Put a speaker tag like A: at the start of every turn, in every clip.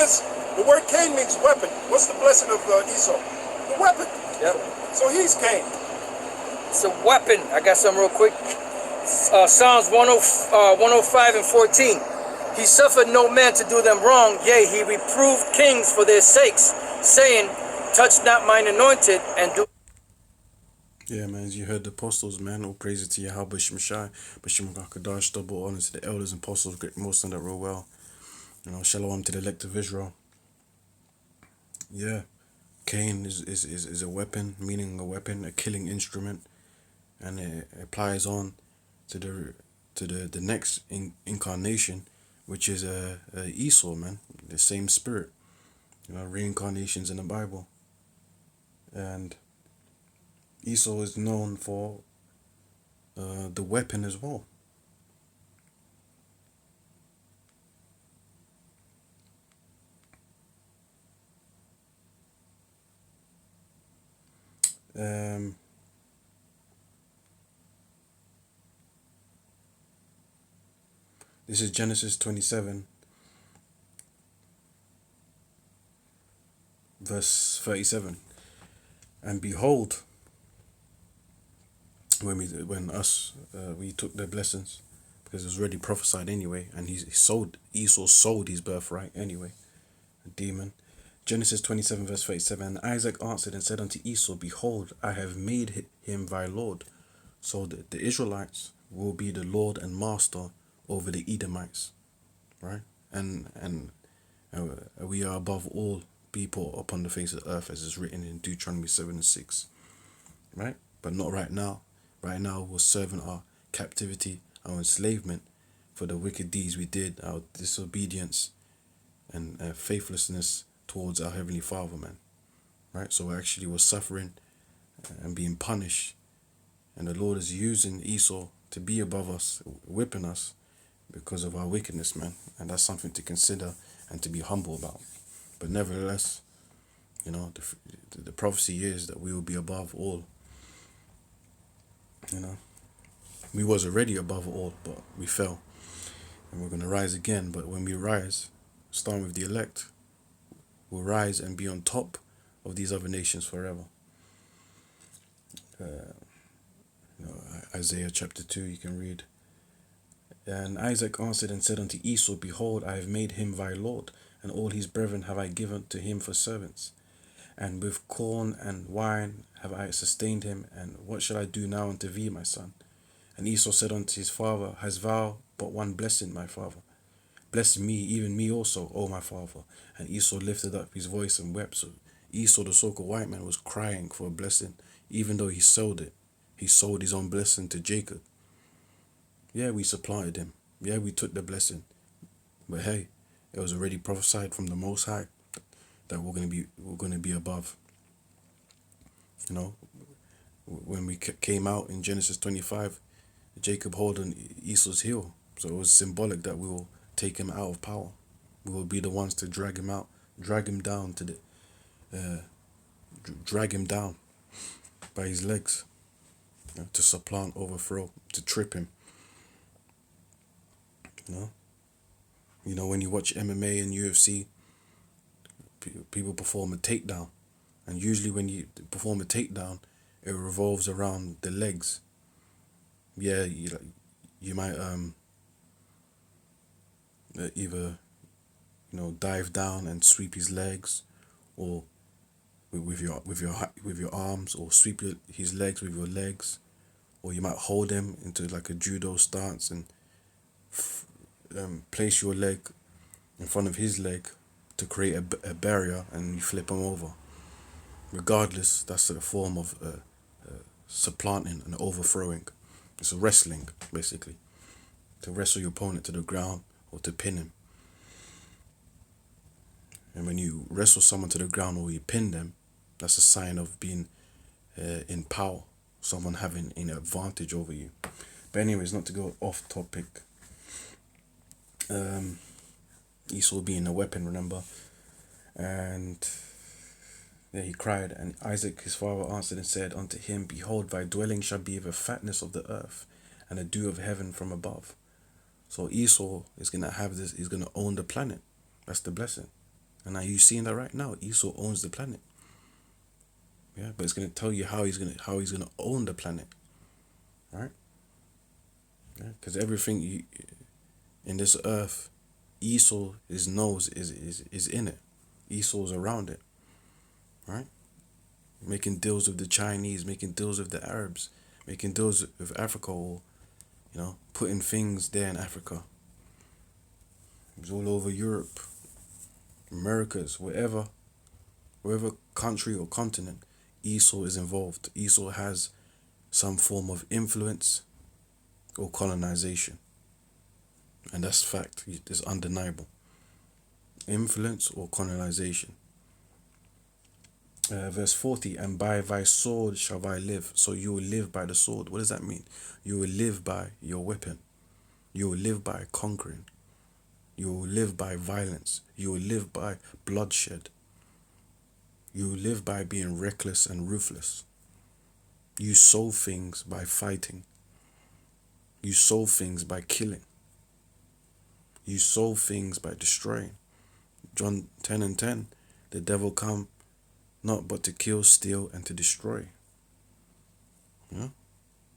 A: is, the word Cain means weapon. What's the blessing of Esau? The weapon.
B: Yep.
A: So he's Cain.
B: It's a weapon. I got some real quick. Psalms 105 and 14. He suffered no man to do them wrong, yea, he reproved kings for their sakes, saying, touch not mine anointed, and do...
C: Yeah, man, as you heard the apostles, man, all praises to Yahweh Shemashai, B'Shem HaKadosh, double honor to the elders and apostles, great most on that real well. You know, shalom to the elect of Israel. Yeah, Cain is a weapon, meaning a weapon, a killing instrument, and it applies on to the next incarnation, which is Esau, man, the same spirit. You know, reincarnations in the Bible, and Esau is known for the weapon as well. This is Genesis 27, verse 37. And behold, when we took the blessings, because it was already prophesied anyway, and Esau sold his birthright anyway, a demon. Genesis 27 verse 37. And Isaac answered and said unto Esau, behold, I have made him thy lord. So the Israelites will be the lord and master over the Edomites, right? And we are above all people upon the face of the earth, as is written in Deuteronomy 7 and 6, right? But not right now. Right now we're serving our captivity, our enslavement for the wicked deeds we did, our disobedience and faithlessness towards our Heavenly Father, man. Right? So we're suffering and being punished. And the Lord is using Esau to be above us, whipping us because of our wickedness, man. And that's something to consider and to be humble about. But nevertheless, you know, the prophecy is that we will be above all. You know, we was already above all, but we fell. And we're going to rise again. But when we rise, starting with the elect, we'll rise and be on top of these other nations forever. Isaiah chapter 2, you can read. And Isaac answered and said unto Esau, behold, I have made him thy lord, and all his brethren have I given to him for servants. And with corn and wine have I sustained him, and what shall I do now unto thee, my son? And Esau said unto his father, hast thou but one blessing, my father? Bless me, even me also, O my father. And Esau lifted up his voice and wept. So Esau, the so-called white man, was crying for a blessing, even though he sold it. He sold his own blessing to Jacob. Yeah, we supplanted him. Yeah, we took the blessing. But hey, it was already prophesied from the Most High that we're gonna be above. You know, when we came out in Genesis 25, Jacob holding Esau's heel. So it was symbolic that we will take him out of power. We will be the ones to drag him out, drag him down by his legs, you know, to supplant, overthrow, to trip him. You know, when you watch MMA and UFC, people perform a takedown, and usually when you perform a takedown, it revolves around the legs. Yeah, you might either, you know, dive down and sweep his legs, or with your arms, or sweep his legs with your legs, or you might hold him into like a judo stance and place your leg in front of his leg to create a barrier, and you flip him over. Regardless, that's a form of supplanting and overthrowing. It's a wrestling, basically, to wrestle your opponent to the ground or to pin him. And when you wrestle someone to the ground or you pin them, that's a sign of being in power, someone having an advantage over you. But anyways, not to go off topic, Esau being a weapon, remember? And yeah, he cried, and Isaac his father answered and said unto him, behold, thy dwelling shall be the fatness of the earth, and the dew of heaven from above. So Esau is going to have this, he's going to own the planet. That's the blessing. And are you seeing that right now? Esau owns the planet. Yeah, but it's gonna tell you how he's gonna own the planet, right? Yeah, because everything in this earth, Esau is in it. Esau's around it, right? Making deals with the Chinese, making deals with the Arabs, making deals with Africa, or putting things there in Africa. It's all over Europe, Americas, wherever country or continent, Esau is involved. Esau has some form of influence or colonization. And that's fact. It's undeniable. Influence or colonization. Verse 40, and by thy sword shall I live. So you will live by the sword. What does that mean? You will live by your weapon. You will live by conquering. You will live by violence. You will live by bloodshed. You will live by being reckless and ruthless. You solve things by fighting. You solve things by killing. You solve things by destroying. John 10:10, the devil come not but to kill, steal, and to destroy.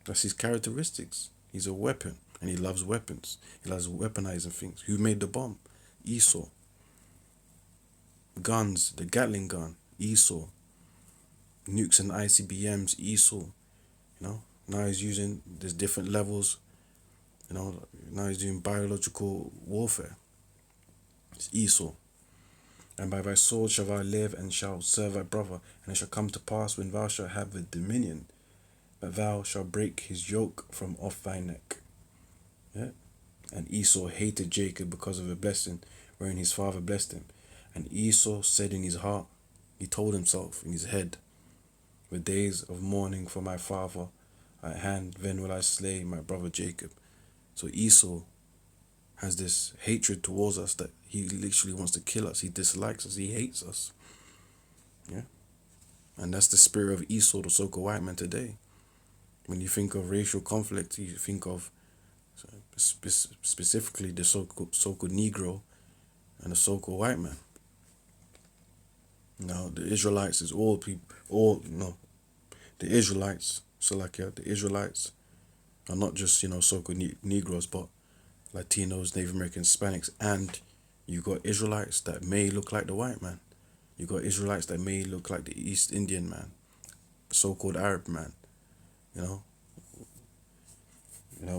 C: That's his characteristics. He's a weapon, and he loves weapons. He loves weaponizing things. Who made the bomb? Esau. Guns, the Gatling gun, Esau. Nukes and ICBMs, Esau. Now he's using, there's different levels. Now he's doing biological warfare. It's Esau. And by thy sword shall thou live, and shall serve thy brother. And it shall come to pass, when thou shalt have the dominion, that thou shalt break his yoke from off thy neck. Yeah. And Esau hated Jacob because of the blessing wherein his father blessed him. And Esau said in his heart, he told himself in his head, the days of mourning for my father at hand, then will I slay my brother Jacob. So Esau has this hatred towards us that he literally wants to kill us. He dislikes us. He hates us. Yeah. And that's the spirit of Esau, the so-called white man today. When you think of racial conflict, you think of specifically the so-called Negro and the so-called white man. Now, the Israelites is the Israelites, the Israelites are not just, so-called Negroes, but Latinos, Native Americans, Hispanics, and you got Israelites that may look like the white man. You got Israelites that may look like the East Indian man, so-called Arab man,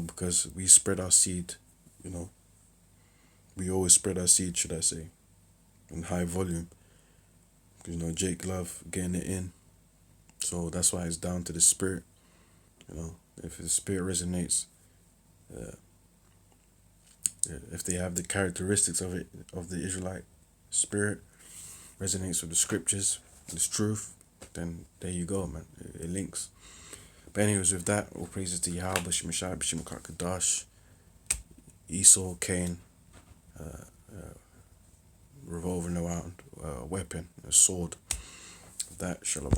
C: because we spread our seed, we always spread our seed, should I say, in high volume. Because, Jake love getting it in. So that's why it's down to the spirit. If the spirit resonates, if they have the characteristics of the Israelite spirit, resonates with the scriptures, this truth, then there you go, man. It links. But anyways, with that, all praises to Yahweh, B'Shem Shai, B'Shem Kadash, Esau, Cain, revolving around a weapon, a sword. That, Shalom.